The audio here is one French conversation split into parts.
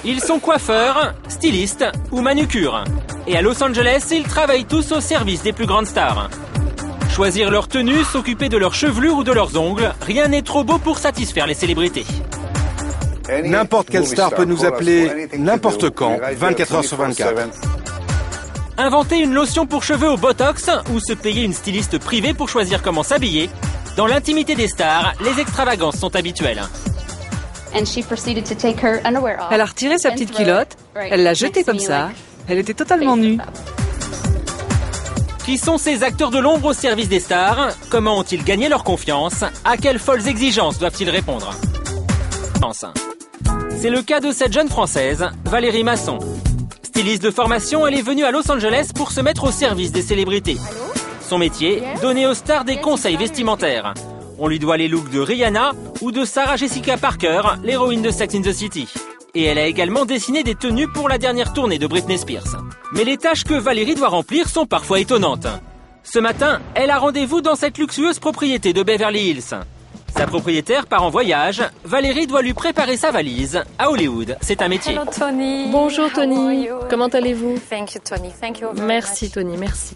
Ils sont coiffeurs, stylistes ou manucures. Et à Los Angeles, ils travaillent tous au service des plus grandes stars. Choisir leur tenue, s'occuper de leur chevelure ou de leurs ongles, rien n'est trop beau pour satisfaire les célébrités. N'importe quelle star peut nous appeler n'importe quand, 24 heures sur 24. Inventer une lotion pour cheveux au Botox ou se payer une styliste privée pour choisir comment s'habiller. Dans l'intimité des stars, les extravagances sont habituelles. Elle a retiré sa petite culotte, elle l'a jetée comme ça, elle était totalement nue. Qui sont ces acteurs de l'ombre au service des stars? Comment ont-ils gagné leur confiance? À quelles folles exigences doivent-ils répondre? C'est le cas de cette jeune Française, Valérie Masson. Styliste de formation, elle est venue à Los Angeles pour se mettre au service des célébrités. Son métier, donner aux stars des conseils vestimentaires. On lui doit les looks de Rihanna ou de Sarah Jessica Parker, l'héroïne de Sex and the City. Et elle a également dessiné des tenues pour la dernière tournée de Britney Spears. Mais les tâches que Valérie doit remplir sont parfois étonnantes. Ce matin, elle a rendez-vous dans cette luxueuse propriété de Beverly Hills. Sa propriétaire part en voyage, Valérie doit lui préparer sa valise. À Hollywood, c'est un métier. Hello, Tony. Bonjour Tony, comment allez-vous? Thank you, Tony. Thank you very Merci much. Tony, merci.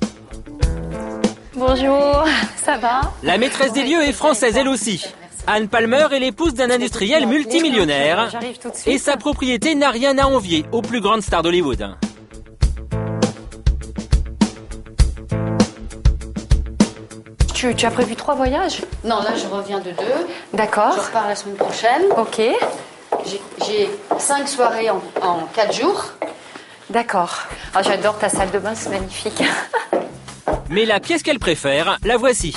Bonjour, ça va? La maîtresse des lieux est française elle aussi. Anne Palmer est l'épouse d'un industriel multimillionnaire et sa propriété n'a rien à envier aux plus grandes stars d'Hollywood. Tu as prévu 3 voyages? Non, là, je reviens de 2. D'accord. Je repars la semaine prochaine. Ok. J'ai 5 soirées en 4 jours. D'accord. Ah, j'adore ta salle de bain, c'est magnifique. Mais la pièce qu'elle préfère, la voici.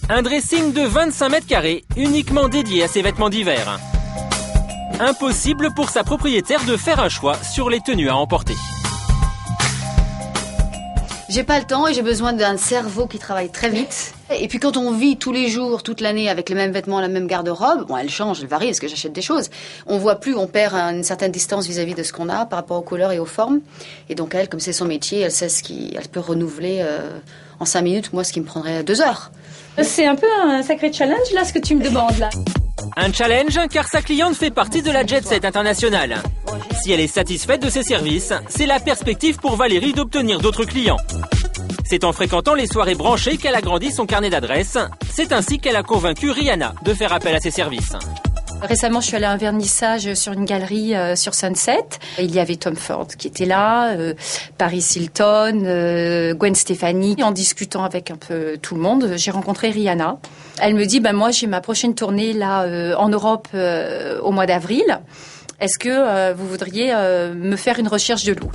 Un dressing de 25 mètres carrés, uniquement dédié à ses vêtements d'hiver. Impossible pour sa propriétaire de faire un choix sur les tenues à emporter. J'ai pas le temps et j'ai besoin d'un cerveau qui travaille très vite. Et puis quand on vit tous les jours, toute l'année avec les mêmes vêtements, la même garde-robe, bon, elle change, elle varie parce que j'achète des choses. On voit plus, on perd une certaine distance vis-à-vis de ce qu'on a par rapport aux couleurs et aux formes. Et donc elle, comme c'est son métier, elle sait elle peut renouveler en 5 minutes, moi ce qui me prendrait 2 heures. C'est un peu un sacré challenge là, ce que tu me demandes là. Un challenge car sa cliente fait partie de la jet set internationale. Si elle est satisfaite de ses services, c'est la perspective pour Valérie d'obtenir d'autres clients. C'est en fréquentant les soirées branchées qu'elle a grandi son carnet d'adresses. C'est ainsi qu'elle a convaincu Rihanna de faire appel à ses services. Récemment, je suis allée à un vernissage sur une galerie sur Sunset. Il y avait Tom Ford qui était là, Paris Hilton, Gwen Stefani. En discutant avec un peu tout le monde, j'ai rencontré Rihanna. Elle me dit, moi j'ai ma prochaine tournée là en Europe au mois d'avril. Est-ce que vous voudriez me faire une recherche de look?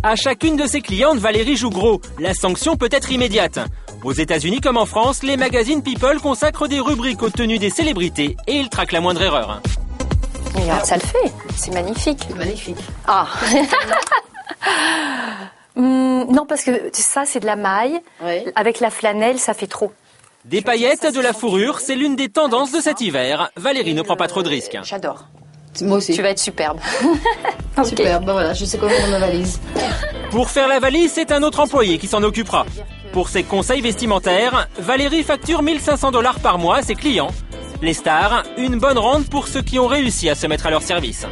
À chacune de ses clientes, Valérie joue gros. La sanction peut être immédiate. Aux États-Unis comme en France, les magazines People consacrent des rubriques aux tenues des célébrités et ils traquent la moindre erreur. Regarde, ça le fait. C'est magnifique. C'est magnifique. Ah. Non, parce que ça, c'est de la maille. Oui. Avec la flanelle, ça fait trop. Des paillettes, de la fourrure, c'est l'une des tendances de cet hiver. Valérie ne prend pas trop de risques. J'adore. Moi aussi. Tu vas être superbe. Super, voilà, je sais comment faire ma valise. Pour faire la valise, c'est un autre employé qui s'en occupera. Pour ses conseils vestimentaires, Valérie facture 1 500 $ par mois à ses clients. Les stars, une bonne rente pour ceux qui ont réussi à se mettre à leur service.